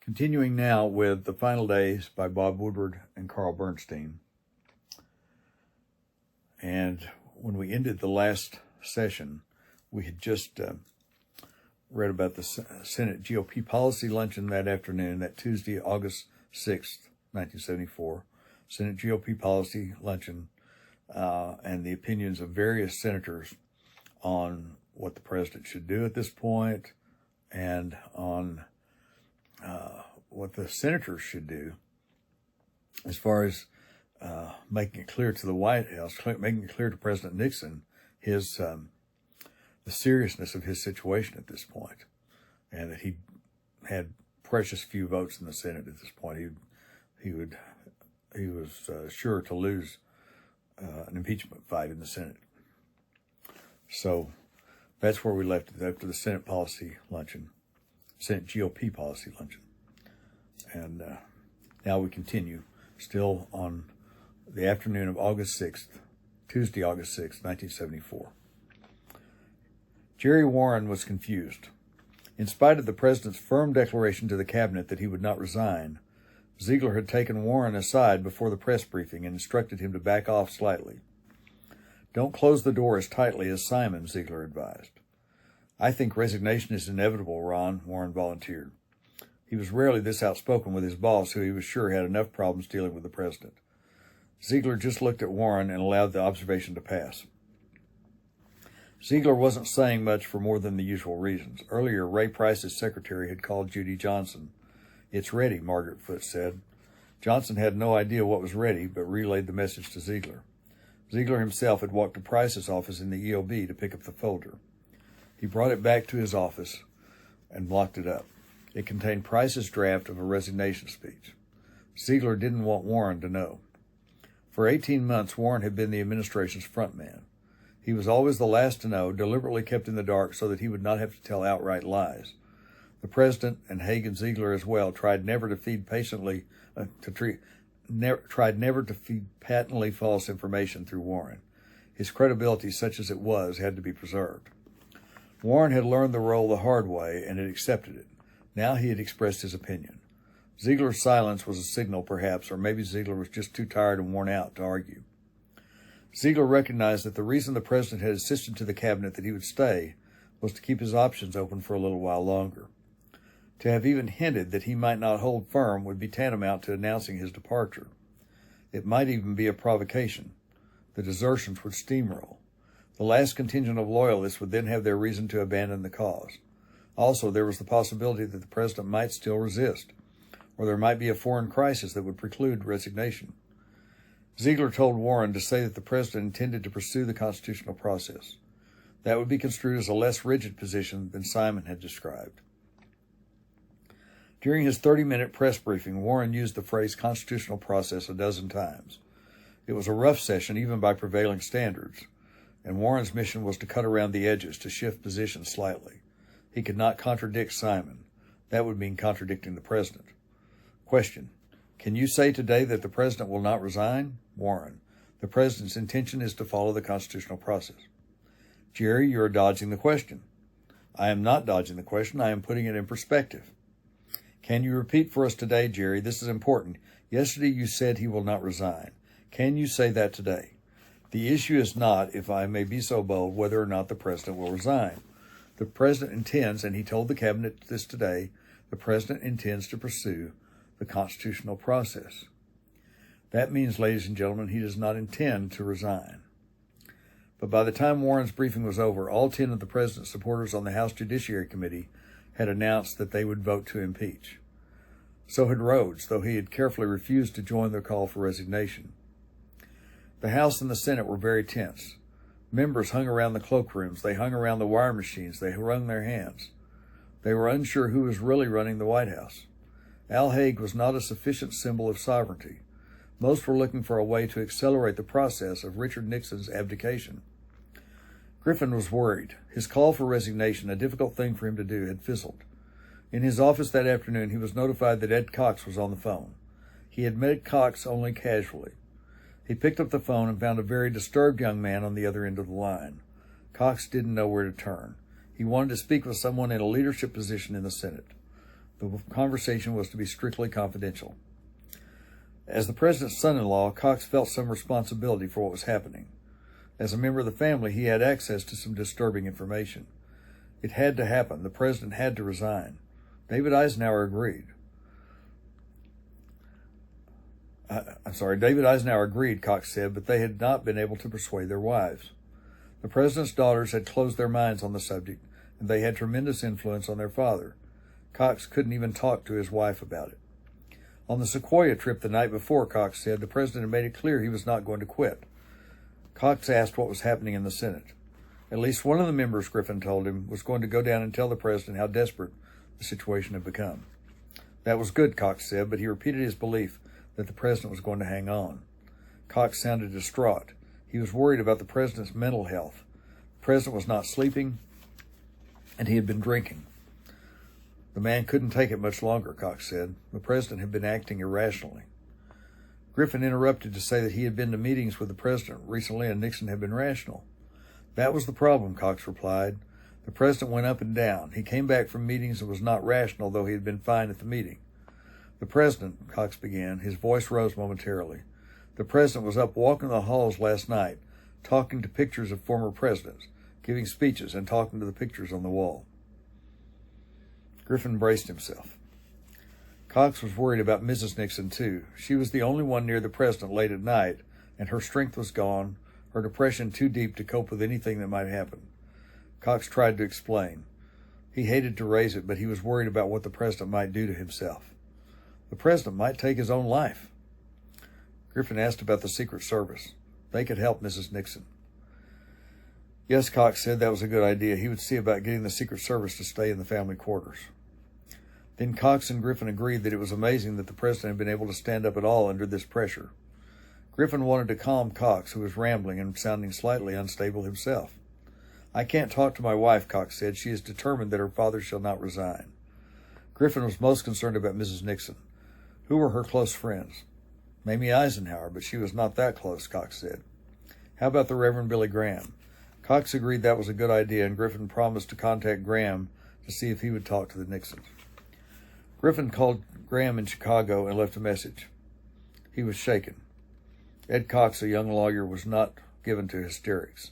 Continuing now with The Final Days by Bob Woodward and Carl Bernstein. And when we ended the last session, we had just read about the Senate GOP policy luncheon that afternoon, that Tuesday, August 6th, 1974. Senate GOP policy luncheon and the opinions of various senators on what the president should do at this point and on what the senators should do as far as making it clear to the White House, making it clear to President Nixon his the seriousness of his situation at this point, and that he had precious few votes in the Senate at this point. He was sure to lose an impeachment fight in the Senate. So that's where we left it after the Senate policy luncheon, Senate GOP policy luncheon. And now we continue, still on the afternoon of August 6th, Tuesday, August 6th, 1974. Jerry Warren was confused. In spite of the president's firm declaration to the cabinet that he would not resign, Ziegler had taken Warren aside before the press briefing and instructed him to back off slightly. "Don't close the door as tightly as Simon," Ziegler advised. "I think resignation is inevitable, Ron," Warren volunteered. He was rarely this outspoken with his boss, who he was sure had enough problems dealing with the president. Ziegler just looked at Warren and allowed the observation to pass. Ziegler wasn't saying much for more than the usual reasons. Earlier, Ray Price's secretary had called Judy Johnson. "It's ready," Margaret Foote said. Johnson had no idea what was ready, but relayed the message to Ziegler. Ziegler himself had walked to Price's office in the EOB to pick up the folder. He brought it back to his office and locked it up. It contained Price's draft of a resignation speech. Ziegler didn't want Warren to know. For 18 months, Warren had been the administration's front man. He was always the last to know, deliberately kept in the dark so that he would not have to tell outright lies. The president, and Haig and Ziegler as well, tried never to feed patently false information through Warren. His credibility, such as it was, had to be preserved. Warren had learned the role the hard way and had accepted it. Now he had expressed his opinion. Ziegler's silence was a signal, perhaps, or maybe Ziegler was just too tired and worn out to argue. Ziegler recognized that the reason the president had insisted to the cabinet that he would stay was to keep his options open for a little while longer. To have even hinted that he might not hold firm would be tantamount to announcing his departure. It might even be a provocation. The desertions would steamroll. The last contingent of loyalists would then have their reason to abandon the cause. Also, there was the possibility that the president might still resist, or there might be a foreign crisis that would preclude resignation. Ziegler told Warren to say that the president intended to pursue the constitutional process. That would be construed as a less rigid position than Simon had described. During his 30-minute press briefing, Warren used the phrase constitutional process a dozen times. It was a rough session, even by prevailing standards, and Warren's mission was to cut around the edges, to shift positions slightly. He could not contradict Simon. That would mean contradicting the president. Question: Can you say today that the president will not resign? Warren: The president's intention is to follow the constitutional process. Jerry, you are dodging the question. I am not dodging the question. I am putting it in perspective. Can you repeat for us today, Jerry? This is important. Yesterday you said he will not resign. Can you say that today? The issue is not, if I may be so bold, whether or not the president will resign. The president intends, and he told the cabinet this today, the president intends to pursue the constitutional process. That means, ladies and gentlemen, he does not intend to resign. But by the time Warren's briefing was over, all 10 of the president's supporters on the House Judiciary Committee had announced that they would vote to impeach. So had Rhodes, though he had carefully refused to join their call for resignation. The House and the Senate were very tense. Members hung around the cloakrooms. They hung around the wire machines. They wrung their hands. They were unsure who was really running the White House. Al Haig was not a sufficient symbol of sovereignty. Most were looking for a way to accelerate the process of Richard Nixon's abdication. Griffin was worried. His call for resignation, a difficult thing for him to do, had fizzled. In his office that afternoon, he was notified that Ed Cox was on the phone. He had met Cox only casually. He picked up the phone and found a very disturbed young man on the other end of the line. Cox didn't know where to turn. He wanted to speak with someone in a leadership position in the Senate. The conversation was to be strictly confidential. As the president's son-in-law, Cox felt some responsibility for what was happening. As a member of the family, he had access to some disturbing information. It had to happen. The president had to resign. David Eisenhower agreed. David Eisenhower agreed, Cox said, but they had not been able to persuade their wives. The president's daughters had closed their minds on the subject, and they had tremendous influence on their father. Cox couldn't even talk to his wife about it. On the Sequoia trip the night before, Cox said, the president had made it clear he was not going to quit. Cox asked what was happening in the Senate. At least one of the members, Griffin told him, was going to go down and tell the president how desperate the situation had become. That was good, Cox said, but he repeated his belief that the president was going to hang on. Cox sounded distraught. He was worried about the president's mental health. The president was not sleeping, and he had been drinking. The man couldn't take it much longer, Cox said. The president had been acting irrationally. Griffin interrupted to say that he had been to meetings with the president recently and Nixon had been rational. That was the problem, Cox replied. The president went up and down. He came back from meetings and was not rational, though he had been fine at the meeting. The president, Cox began, his voice rose momentarily. The president was up walking the halls last night, talking to pictures of former presidents, giving speeches and talking to the pictures on the wall. Griffin braced himself. Cox was worried about Mrs. Nixon, too. She was the only one near the president late at night, and her strength was gone, her depression too deep to cope with anything that might happen. Cox tried to explain. He hated to raise it, but he was worried about what the president might do to himself. The president might take his own life. Griffin asked about the Secret Service. They could help Mrs. Nixon. Yes, Cox said that was a good idea. He would see about getting the Secret Service to stay in the family quarters. Then Cox and Griffin agreed that it was amazing that the president had been able to stand up at all under this pressure. Griffin wanted to calm Cox, who was rambling and sounding slightly unstable himself. I can't talk to my wife, Cox said. She is determined that her father shall not resign. Griffin was most concerned about Mrs. Nixon. Who were her close friends? Mamie Eisenhower, but she was not that close, Cox said. How about the Reverend Billy Graham? Cox agreed that was a good idea, and Griffin promised to contact Graham to see if he would talk to the Nixons. Griffin called Graham in Chicago and left a message. He was shaken. Ed Cox, a young lawyer, was not given to hysterics.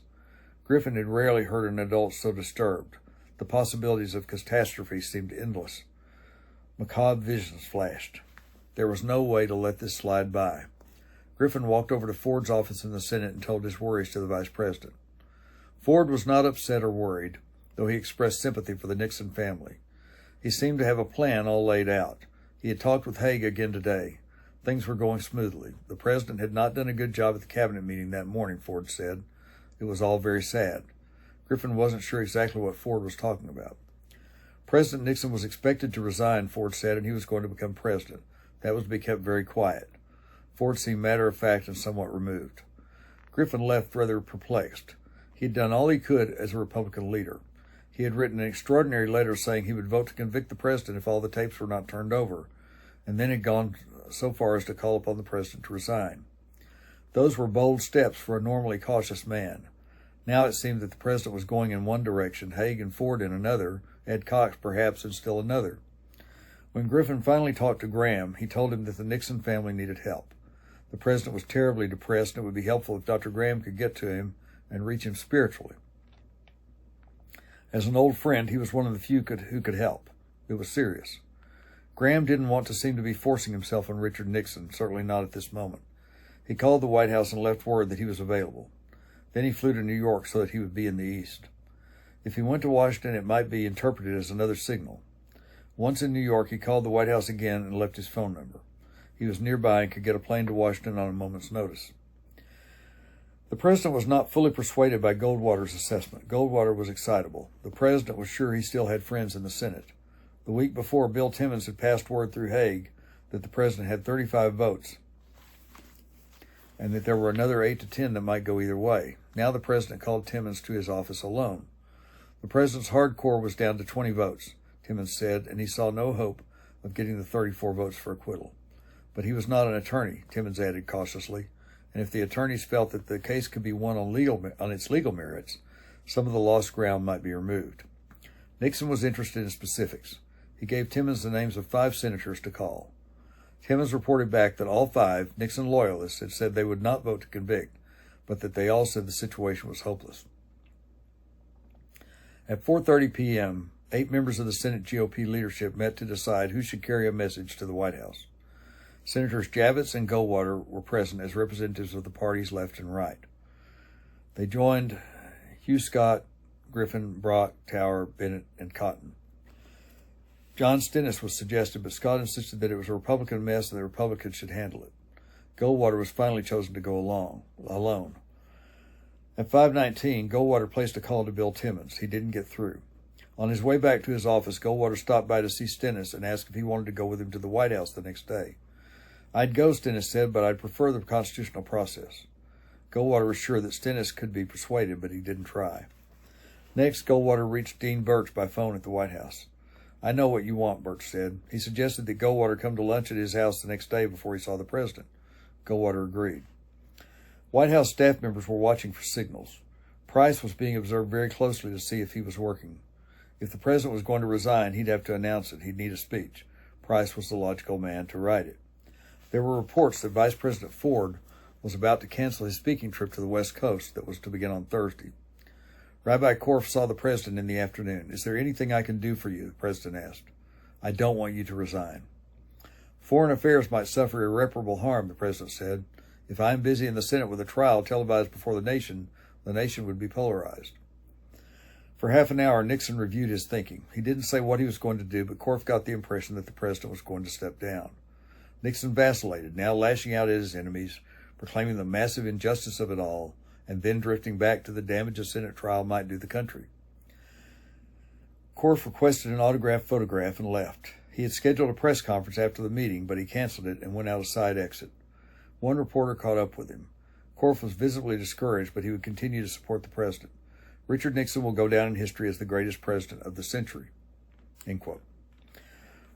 Griffin had rarely heard an adult so disturbed. The possibilities of catastrophe seemed endless. Macabre visions flashed. There was no way to let this slide by. Griffin walked over to Ford's office in the Senate and told his worries to the vice president. Ford was not upset or worried, though he expressed sympathy for the Nixon family. He seemed to have a plan all laid out. He had talked with Haig again today. Things were going smoothly. The president had not done a good job at the cabinet meeting that morning, Ford said. It was all very sad. Griffin wasn't sure exactly what Ford was talking about. President Nixon was expected to resign, Ford said, and he was going to become president. That was to be kept very quiet. Ford seemed matter-of-fact and somewhat removed. Griffin left rather perplexed. He had done all he could as a Republican leader. He had written an extraordinary letter saying he would vote to convict the president if all the tapes were not turned over, and then had gone so far as to call upon the president to resign. Those were bold steps for a normally cautious man. Now it seemed that the president was going in one direction, Haig and Ford in another, Ed Cox perhaps in still another. When Griffin finally talked to Graham, he told him that the Nixon family needed help. The president was terribly depressed, and it would be helpful if Dr. Graham could get to him and reach him spiritually. As an old friend, he was one of the few who could help. It was serious. Graham didn't want to seem to be forcing himself on Richard Nixon, certainly not at this moment. He called the White House and left word that he was available. Then he flew to New York so that he would be in the East. If he went to Washington, it might be interpreted as another signal. Once in New York, he called the White House again and left his phone number. He was nearby and could get a plane to Washington on a moment's notice. The president was not fully persuaded by Goldwater's assessment. Goldwater was excitable. The president was sure he still had friends in the Senate. The week before, Bill Timmons had passed word through Haig that the president had 35 votes and that there were another 8 to 10 that might go either way. Now the president called Timmons to his office alone. The president's hardcore was down to 20 votes, Timmons said, and he saw no hope of getting the 34 votes for acquittal. But he was not an attorney, Timmons added cautiously, and if the attorneys felt that the case could be won on its legal merits, some of the lost ground might be removed. Nixon was interested in specifics. He gave Timmons the names of 5 senators to call. Timmons reported back that all 5 Nixon loyalists had said they would not vote to convict, but that they all said the situation was hopeless. At 4:30 p.m., 8 members of the Senate GOP leadership met to decide who should carry a message to the White House. Senators Javits and Goldwater were present as representatives of the parties left and right. They joined Hugh Scott, Griffin, Brock, Tower, Bennett, and Cotton. John Stennis was suggested, but Scott insisted that it was a Republican mess and the Republicans should handle it. Goldwater was finally chosen to go alone. At 5:19, Goldwater placed a call to Bill Timmons. He didn't get through. On his way back to his office, Goldwater stopped by to see Stennis and asked if he wanted to go with him to the White House the next day. "I'd go," Stennis said, "but I'd prefer the constitutional process." Goldwater was sure that Stennis could be persuaded, but he didn't try. Next, Goldwater reached Dean Birch by phone at the White House. "I know what you want," Birch said. He suggested that Goldwater come to lunch at his house the next day before he saw the president. Goldwater agreed. White House staff members were watching for signals. Price was being observed very closely to see if he was working. If the president was going to resign, he'd have to announce it. He'd need a speech. Price was the logical man to write it. There were reports that Vice President Ford was about to cancel his speaking trip to the West Coast that was to begin on Thursday. Rabbi Korf saw the president in the afternoon. "Is there anything I can do for you?" the president asked. "I don't want you to resign." "Foreign affairs might suffer irreparable harm," the president said. "If I am busy in the Senate with a trial televised before the nation would be polarized." For half an hour, Nixon reviewed his thinking. He didn't say what he was going to do, but Korf got the impression that the president was going to step down. Nixon vacillated, now lashing out at his enemies, proclaiming the massive injustice of it all, and then drifting back to the damage a Senate trial might do the country. Korf requested an autographed photograph and left. He had scheduled a press conference after the meeting, but he canceled it and went out a side exit. One reporter caught up with him. Korf was visibly discouraged, but he would continue to support the president. "Richard Nixon will go down in history as the greatest president of the century." End quote.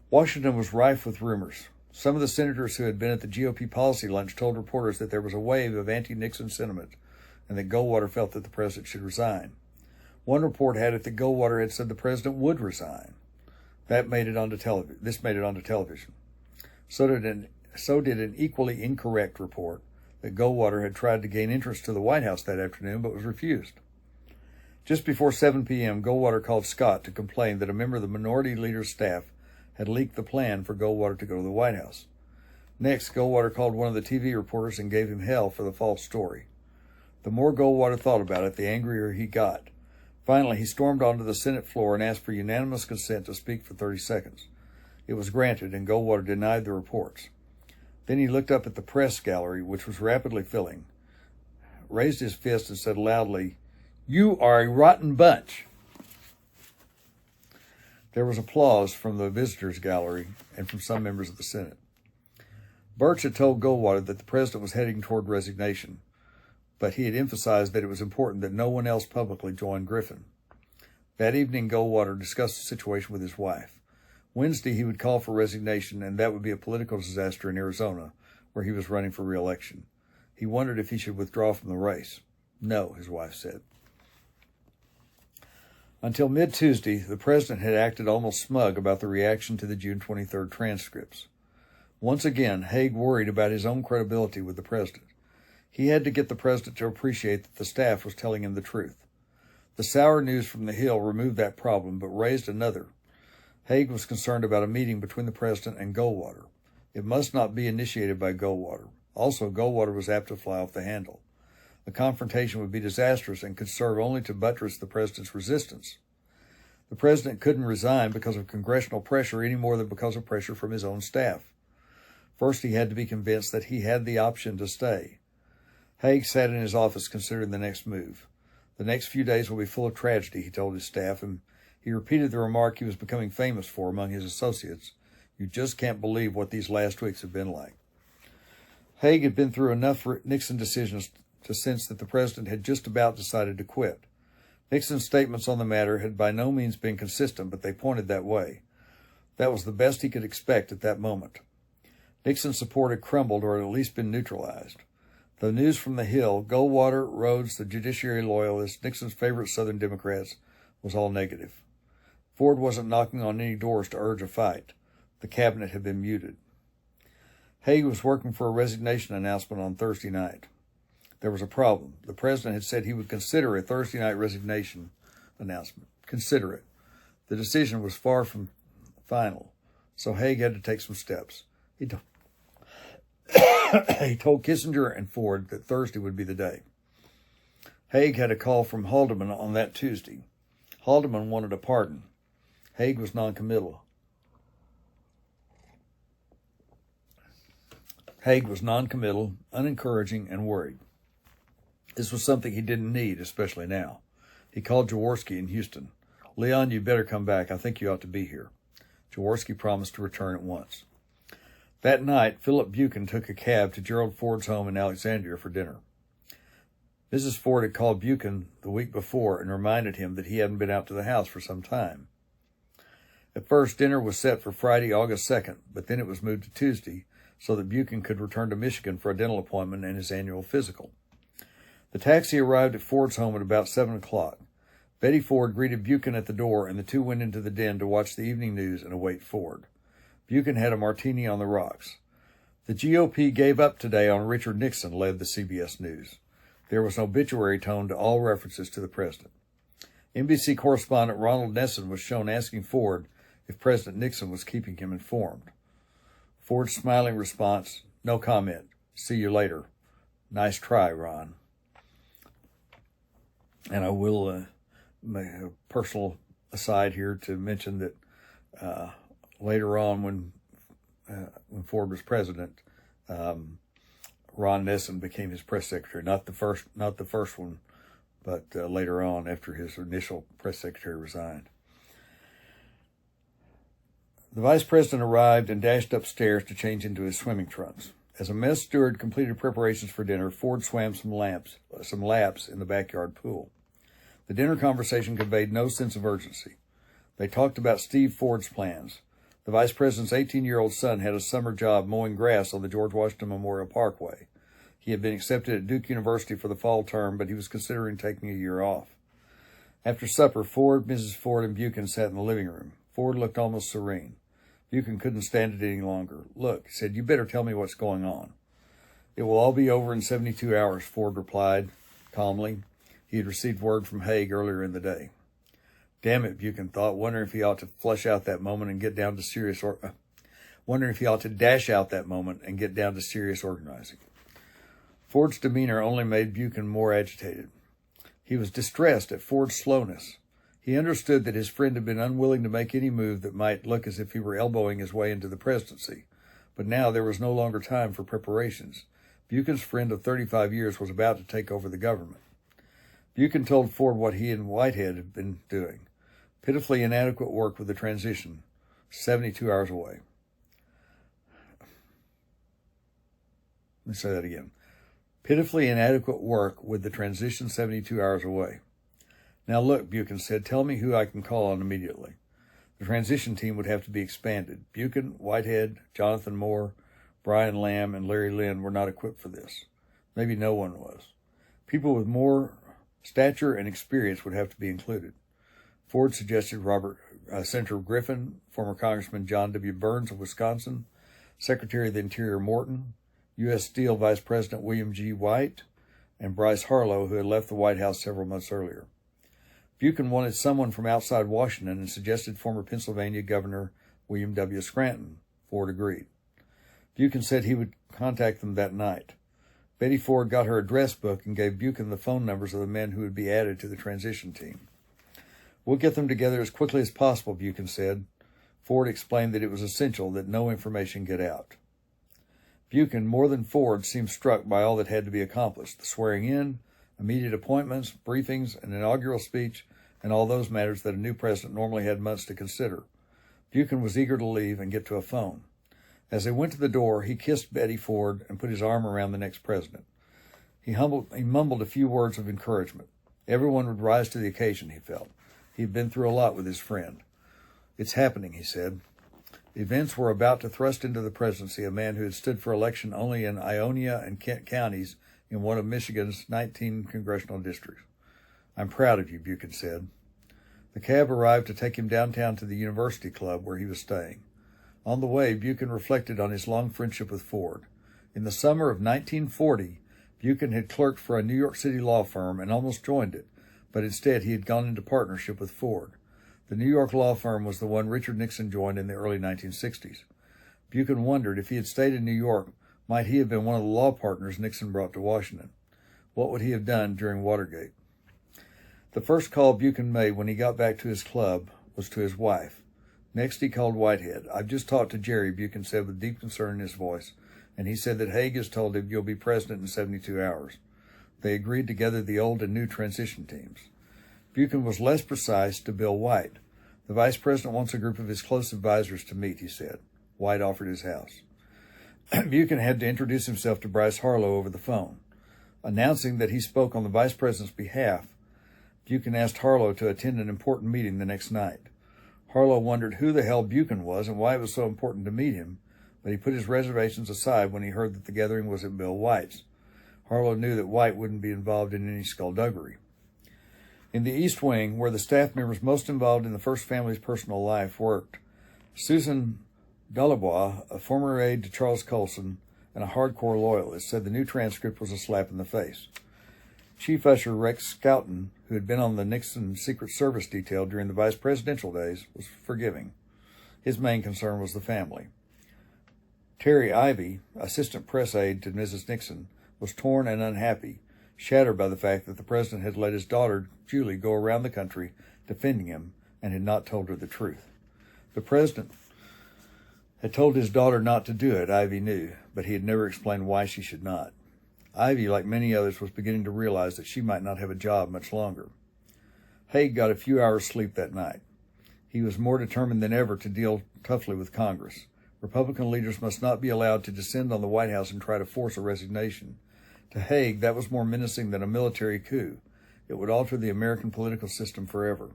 Washington was rife with rumors. Some of the senators who had been at the GOP policy lunch told reporters that there was a wave of anti-Nixon sentiment and that Goldwater felt that the president should resign. One report had it that Goldwater had said the president would resign. This made it onto television. So did an equally incorrect report that Goldwater had tried to gain entrance to the White House that afternoon but was refused. Just before 7 p.m., Goldwater called Scott to complain that a member of the minority leader's staff had leaked the plan for Goldwater to go to the White House. Next, Goldwater called one of the TV reporters and gave him hell for the false story. The more Goldwater thought about it, the angrier he got. Finally, he stormed onto the Senate floor and asked for unanimous consent to speak for 30 seconds. It was granted, and Goldwater denied the reports. Then he looked up at the press gallery, which was rapidly filling, raised his fist and said loudly, "You are a rotten bunch." There was applause from the visitors' gallery and from some members of the Senate. Birch had told Goldwater that the president was heading toward resignation, but he had emphasized that it was important that no one else publicly join Griffin. That evening, Goldwater discussed the situation with his wife. Wednesday, he would call for resignation, and that would be a political disaster in Arizona, where he was running for re-election. He wondered if he should withdraw from the race. "No," his wife said. Until mid-Tuesday, the president had acted almost smug about the reaction to the June 23rd transcripts. Once again, Haig worried about his own credibility with the president. He had to get the president to appreciate that the staff was telling him the truth. The sour news from the Hill removed that problem, but raised another. Haig was concerned about a meeting between the president and Goldwater. It must not be initiated by Goldwater. Also, Goldwater was apt to fly off the handle. A confrontation would be disastrous and could serve only to buttress the president's resistance. The president couldn't resign because of congressional pressure any more than because of pressure from his own staff. First, he had to be convinced that he had the option to stay. Haig sat in his office considering the next move. "The next few days will be full of tragedy," he told his staff, and he repeated the remark he was becoming famous for among his associates: "You just can't believe what these last weeks have been like." Haig had been through enough Nixon decisions to sense that the president had just about decided to quit. Nixon's statements on the matter had by no means been consistent, but they pointed that way. That was the best he could expect at that moment. Nixon's support had crumbled or had at least been neutralized. The news from the Hill, Goldwater, Rhodes, the judiciary loyalists, Nixon's favorite Southern Democrats, was all negative. Ford wasn't knocking on any doors to urge a fight. The cabinet had been muted. Haig was working for a resignation announcement on Thursday night. There was a problem. The president had said he would consider a Thursday night resignation announcement. Consider it. The decision was far from final, so Haig had to take some steps. He told Kissinger and Ford that Thursday would be the day. Haig had a call from Haldeman on that Tuesday. Haldeman wanted a pardon. Haig was noncommittal. Haig was noncommittal, unencouraging, and worried. This was something he didn't need, especially now. He called Jaworski in Houston. "Leon, you better come back. I think you ought to be here." Jaworski promised to return at once. That night, Philip Buchan took a cab to Gerald Ford's home in Alexandria for dinner. Mrs. Ford had called Buchan the week before and reminded him that he hadn't been out to the house for some time. At first, dinner was set for Friday, August 2nd, but then it was moved to Tuesday so that Buchan could return to Michigan for a dental appointment and his annual physical. The taxi arrived at Ford's home at about 7 o'clock. Betty Ford greeted Buchan at the door, and the two went into the den to watch the evening news and await Ford. Buchan had a martini on the rocks. "The GOP gave up today on Richard Nixon," led the CBS News. There was an obituary tone to all references to the president. NBC correspondent Ronald Nesson was shown asking Ford if President Nixon was keeping him informed. Ford's smiling response, "No comment. See you later. Nice try, Ron." And I will make a personal aside here to mention that later on, when Ford was president, Ron Nesson became his press secretary. Not the first one, but later on, after his initial press secretary resigned. The vice president arrived and dashed upstairs to change into his swimming trunks. As a mess steward completed preparations for dinner, Ford swam some laps in the backyard pool. The dinner conversation conveyed no sense of urgency. They talked about Steve Ford's plans. The vice president's 18-year-old son had a summer job mowing grass on the George Washington Memorial Parkway. He had been accepted at Duke University for the fall term, but he was considering taking a year off. After supper, Ford, Mrs. Ford, and Buchan sat in the living room. Ford looked almost serene. Buchan couldn't stand it any longer. "Look," he said, "you better tell me what's going on." "It will all be over in 72 hours, Ford replied calmly. He had received word from Haig earlier in the day. Damn it, Buchan thought, wondering if he ought to flush out that moment and get down to serious wondering if he ought to dash out that moment and get down to serious organizing. Ford's demeanor only made Buchan more agitated. He was distressed at Ford's slowness. He understood that his friend had been unwilling to make any move that might look as if he were elbowing his way into the presidency. But now there was no longer time for preparations. Buchan's friend of 35 years was about to take over the government. Buchan told Ford what he and Whitehead had been doing. Pitifully inadequate work with the transition, 72 hours away. Let me say that again. Pitifully inadequate work with the transition 72 hours away. "Now look," Buchan said, "tell me who I can call on immediately." The transition team would have to be expanded. Buchan, Whitehead, Jonathan Moore, Brian Lamb, and Larry Lynn were not equipped for this. Maybe no one was. People with more stature and experience would have to be included. Ford suggested Senator Griffin, former Congressman John W. Burns of Wisconsin, Secretary of the Interior Morton, U.S. Steel Vice President William G. White, and Bryce Harlow, who had left the White House several months earlier. Buchan wanted someone from outside Washington and suggested former Pennsylvania Governor William W. Scranton. Ford agreed. Buchan said he would contact them that night. Betty Ford got her address book and gave Buchan the phone numbers of the men who would be added to the transition team. "We'll get them together as quickly as possible," Buchan said. Ford explained that it was essential that no information get out. Buchan, more than Ford, seemed struck by all that had to be accomplished: the swearing in, immediate appointments, briefings, an inaugural speech, and all those matters that a new president normally had months to consider. Buchan was eager to leave and get to a phone. As they went to the door, he kissed Betty Ford and put his arm around the next president. He mumbled a few words of encouragement. Everyone would rise to the occasion, he felt. He'd been through a lot with his friend. "It's happening," he said. The events were about to thrust into the presidency a man who had stood for election only in Ionia and Kent counties in one of Michigan's 19 congressional districts. "I'm proud of you," Buchan said. The cab arrived to take him downtown to the University Club where he was staying. On the way, Buchan reflected on his long friendship with Ford. In the summer of 1940, Buchan had clerked for a New York City law firm and almost joined it, but instead he had gone into partnership with Ford. The New York law firm was the one Richard Nixon joined in the early 1960s. Buchan wondered if he had stayed in New York, might he have been one of the law partners Nixon brought to Washington? What would he have done during Watergate? The first call Buchan made when he got back to his club was to his wife. Next, he called Whitehead. "I've just talked to Jerry," Buchan said with deep concern in his voice, "and he said that Haig has told him you'll be president in 72 hours. They agreed to gather the old and new transition teams. Buchan was less precise to Bill White. "The vice president wants a group of his close advisors to meet," he said. White offered his house. Buchan had to introduce himself to Bryce Harlow over the phone. Announcing that he spoke on the vice president's behalf, Buchan asked Harlow to attend an important meeting the next night. Harlow wondered who the hell Buchan was and why it was so important to meet him, but he put his reservations aside when he heard that the gathering was at Bill White's. Harlow knew that White wouldn't be involved in any skullduggery. In the East Wing, where the staff members most involved in the first family's personal life worked, Susan Gullibois, a former aide to Charles Colson and a hardcore loyalist, said the new transcript was a slap in the face. Chief Usher Rex Scouten, who had been on the Nixon Secret Service detail during the vice presidential days, was forgiving. His main concern was the family. Terry Ivey, assistant press aide to Mrs. Nixon, was torn and unhappy, shattered by the fact that the president had let his daughter, Julie, go around the country defending him and had not told her the truth. The president had told his daughter not to do it, Ivey knew, but he had never explained why she should not. Ivey, like many others, was beginning to realize that she might not have a job much longer. Haig got a few hours' sleep that night. He was more determined than ever to deal toughly with Congress. Republican leaders must not be allowed to descend on the White House and try to force a resignation. To Haig, that was more menacing than a military coup. It would alter the American political system forever.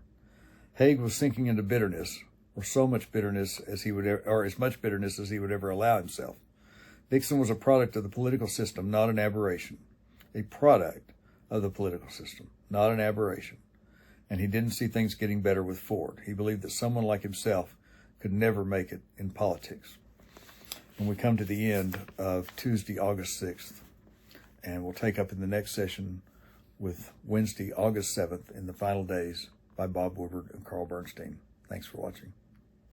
Haig was sinking into bitterness, or so much bitterness as he would, or as much bitterness as he would ever allow himself. Nixon was a product of the political system, not an aberration. A product of the political system, not an aberration. And he didn't see things getting better with Ford. He believed that someone like himself could never make it in politics. And we come to the end of Tuesday, August 6th, and we'll take up in the next session with Wednesday, August 7th, in the final days by Bob Woodward and Carl Bernstein. Thanks for watching.